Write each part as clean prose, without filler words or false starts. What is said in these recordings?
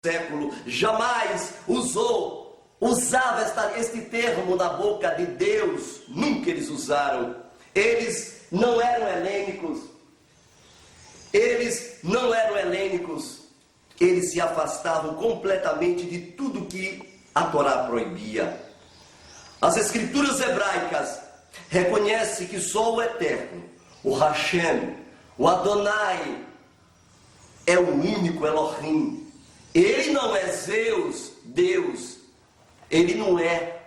século jamais usava este termo na boca de Deus. Nunca eles usaram. Eles não eram helênicos. Eles se afastavam completamente de tudo que a Torá proibia. As escrituras hebraicas reconhecem que só o Eterno, o Hashem, o Adonai, é o único Elohim. Ele não é Zeus, Deus. Ele não é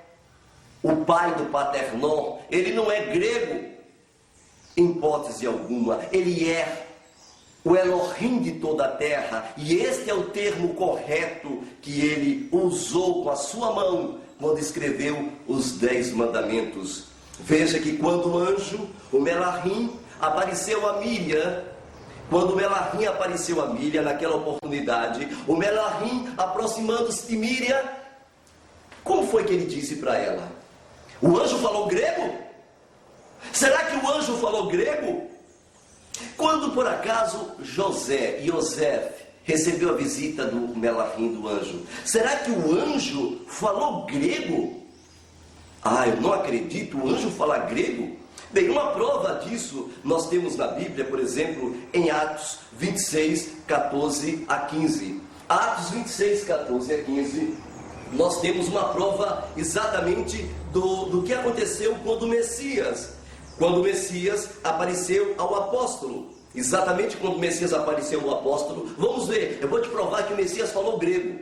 o pai do Paternon. Ele não é grego, em hipótese alguma. Ele é o Elohim de toda a terra. E este é o termo correto que ele usou com a sua mão quando escreveu os 10 mandamentos. Veja que quando o anjo, o Melahim, apareceu a Miriam, quando o Melahim apareceu a Miriam naquela oportunidade, o Melahim, aproximando-se de Miriam, como foi que ele disse para ela? O anjo falou grego? Será que o anjo falou grego? Quando por acaso Yosef recebeu a visita do Melahim, do anjo, será que o anjo falou grego? Eu não acredito, o anjo falar grego? Bem, uma prova disso nós temos na Bíblia, por exemplo, em Atos 26, 14 a 15. Atos 26, 14 a 15, nós temos uma prova exatamente do que aconteceu quando o Messias apareceu ao apóstolo. Exatamente quando o Messias apareceu ao apóstolo. Vamos ver, eu vou te provar que o Messias falou grego.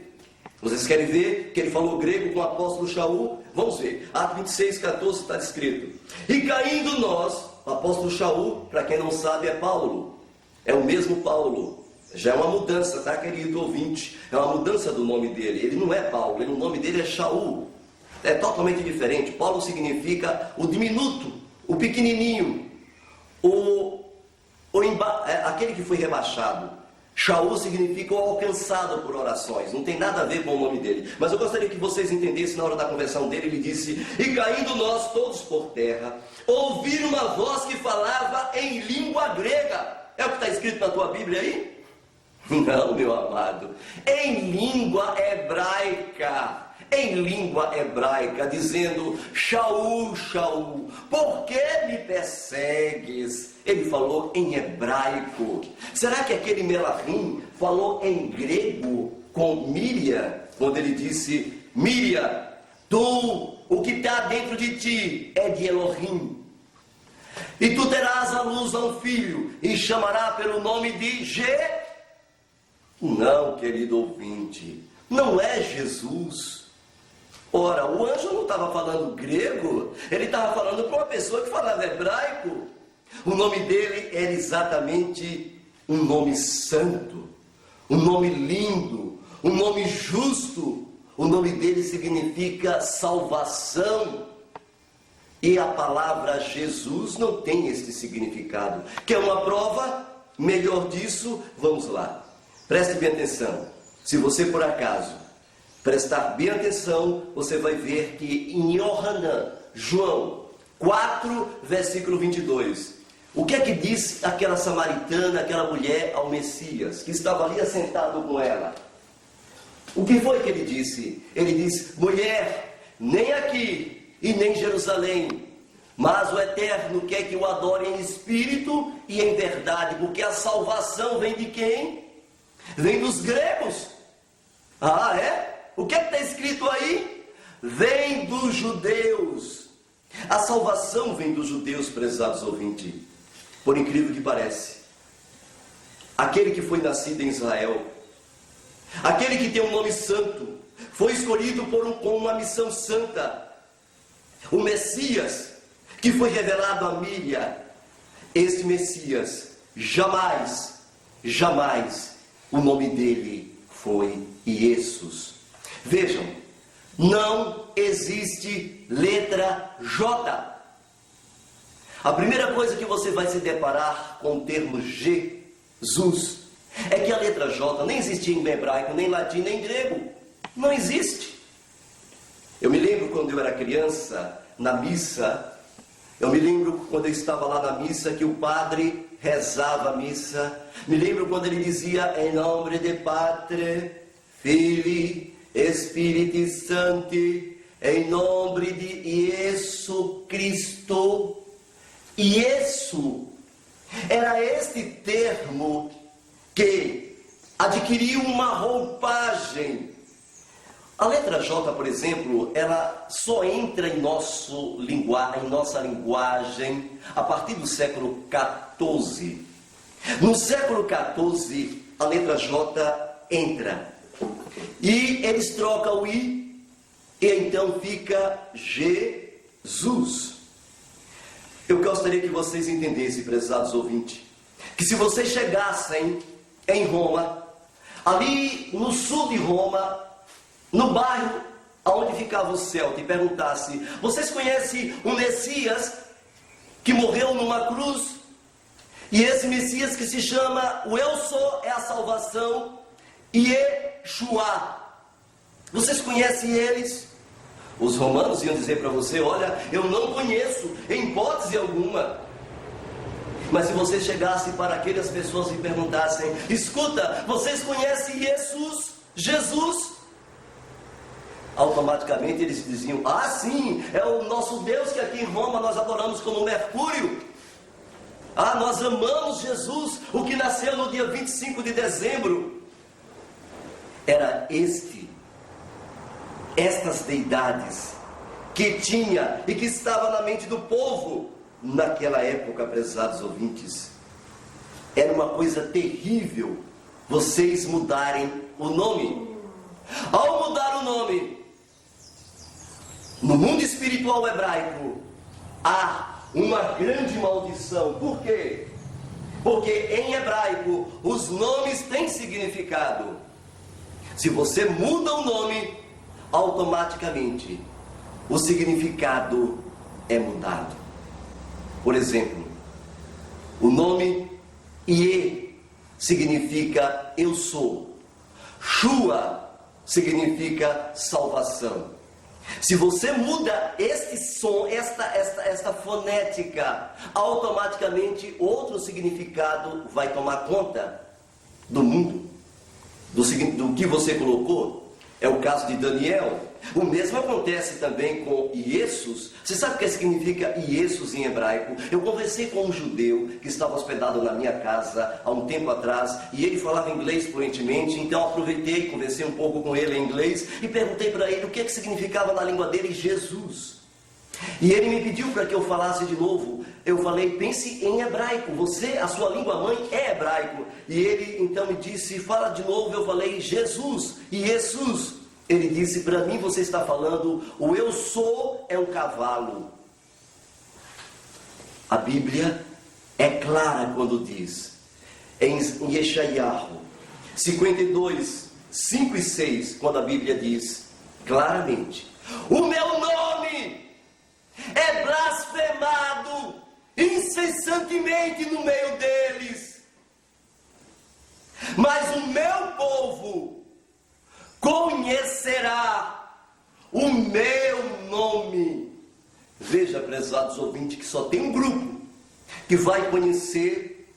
Vocês querem ver que ele falou grego com o apóstolo Shaul? Vamos ver. Atos 26, 14 está escrito: e caindo nós, o apóstolo Shaul, para quem não sabe, é Paulo. É o mesmo Paulo. Já é uma mudança, tá, querido ouvinte? É uma mudança do nome dele. Ele não é Paulo, o nome dele é Shaul. É totalmente diferente. Paulo significa o diminuto, o pequenininho, aquele que foi rebaixado. Shaul significa o alcançado por orações. Não tem nada a ver com o nome dele. Mas eu gostaria que vocês entendessem, na hora da conversão dele, ele disse: e caindo nós todos por terra, ouviram uma voz que falava em língua grega. É o que está escrito na tua Bíblia aí? Não, meu amado. Em língua hebraica. Dizendo: Shaul, Shaul, por que me persegues? Ele falou em hebraico. Será que aquele Melahim falou em grego com Miriam? Quando ele disse: Miriam, o que está dentro de ti é de Elohim. E tu terás à luz a um filho, e chamará pelo nome de Não, querido ouvinte, não é Jesus. Ora, o anjo não estava falando grego, ele estava falando para uma pessoa que falava hebraico. O nome dele era exatamente um nome santo, um nome lindo, um nome justo. O nome dele significa salvação. E a palavra Jesus não tem este significado. Quer uma prova melhor disso? Vamos lá. Preste bem atenção. Se você por acaso prestar bem atenção, você vai ver que em João 4, versículo 22, o que é que disse aquela samaritana, aquela mulher ao Messias, que estava ali assentado com ela? O que foi que ele disse? Ele disse: mulher, nem aqui e nem em Jerusalém, mas o Eterno quer que o adore em espírito e em verdade, porque a salvação vem de quem? Vem dos gregos. É? O que está escrito aí? Vem dos judeus. A salvação vem dos judeus, prezados ouvintes. Por incrível que pareça, aquele que foi nascido em Israel, aquele que tem um nome santo, foi escolhido com uma missão santa. O Messias, que foi revelado a Miriam, esse Messias, jamais, o nome dele foi Jesus. Vejam, não existe letra J. A primeira coisa que você vai se deparar com o termo Jesus é que a letra J nem existia em hebraico, nem latim, nem grego. Não existe. Eu me lembro quando eu era criança, na missa, eu me lembro quando eu estava lá na missa, que o padre rezava a missa. Me lembro quando ele dizia: em nome de Patre, Filho, Espírito Santo, em nome de Jesus Cristo. E isso era este termo que adquiriu uma roupagem. A letra J, por exemplo, ela só entra em nossa linguagem a partir do século XIV. No século XIV, a letra J entra. E eles trocam o I, e então fica Jesus. Eu gostaria que vocês entendessem, prezados ouvintes, que se vocês chegassem em Roma, ali no sul de Roma, no bairro onde ficava o Celta, e perguntasse: vocês conhecem o Messias que morreu numa cruz? E esse Messias que se chama o Eu Sou é a salvação, Yeshua. Vocês conhecem eles? Os romanos iam dizer para você: olha, eu não conheço, em hipótese alguma. Mas se você chegasse para aquelas pessoas e perguntassem: escuta, vocês conhecem Jesus? Automaticamente eles diziam: ah, sim, é o nosso Deus que aqui em Roma nós adoramos como Mercúrio. Ah, nós amamos Jesus, o que nasceu no dia 25 de dezembro. Era estas deidades que tinha e que estava na mente do povo naquela época, prezados ouvintes. Era uma coisa terrível vocês mudarem o nome. Ao mudar o nome, no mundo espiritual hebraico, há uma grande maldição. Por quê? Porque em hebraico os nomes têm significado. Se você muda o nome, automaticamente o significado é mudado. Por exemplo, o nome Ie significa eu sou. Shua significa salvação. Se você muda este som, esta fonética, automaticamente outro significado vai tomar conta do mundo, do que você colocou. É o caso de Daniel. O mesmo acontece também com Jesus. Você sabe o que significa Jesus em hebraico? Eu conversei com um judeu que estava hospedado na minha casa há um tempo atrás, e ele falava inglês fluentemente, então aproveitei, conversei um pouco com ele em inglês e perguntei para ele o que significava na língua dele Jesus. E ele me pediu para que eu falasse de novo. Eu falei: pense em hebraico, a sua língua mãe é hebraico. E ele então me disse: fala de novo. Eu falei: Jesus, e Jesus. Ele disse: para mim você está falando, o eu sou é um cavalo. A Bíblia é clara quando diz, em Yeshayahu 52, 5 e 6, quando a Bíblia diz claramente: o meu nome é blasfemado incessantemente no meio deles, mas o meu povo conhecerá o meu nome. Veja, prezados ouvintes, que só tem um grupo que vai conhecer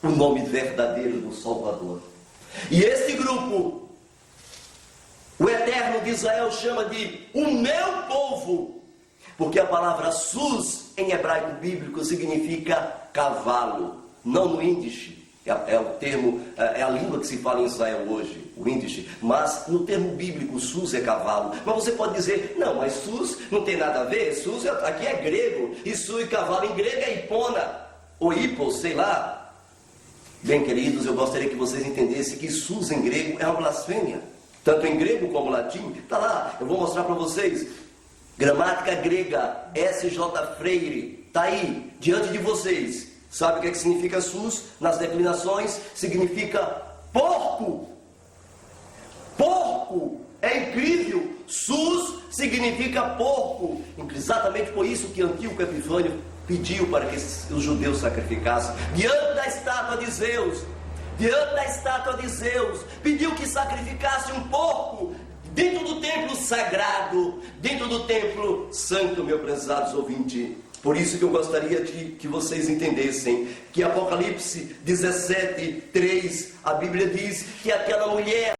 o nome verdadeiro do Salvador. E esse grupo, o Eterno de Israel chama de o meu povo. Porque a palavra sus em hebraico bíblico significa cavalo, não no índice, é o termo, é a língua que se fala em Israel hoje, o índice, mas no termo bíblico sus é cavalo. Mas você pode dizer: não, mas sus não tem nada a ver, sus aqui é grego, e sus e cavalo em grego é hipona, ou hippos, sei lá. Bem, queridos, eu gostaria que vocês entendessem que sus em grego é uma blasfêmia, tanto em grego como latim. Está lá, eu vou mostrar para vocês. Gramática grega, S.J. Freire, está aí, diante de vocês. Sabe o que significa sus? Nas declinações, significa porco. Porco, é incrível. Sus significa porco. Exatamente por isso que Antíoco Epifânio pediu para que os judeus sacrificassem diante da estátua de Zeus. Diante da estátua de Zeus, pediu que sacrificasse um porco dentro do templo sagrado, dentro do templo santo, meus prezados ouvintes. Por isso que eu gostaria que vocês entendessem que Apocalipse 17, 3, a Bíblia diz que aquela mulher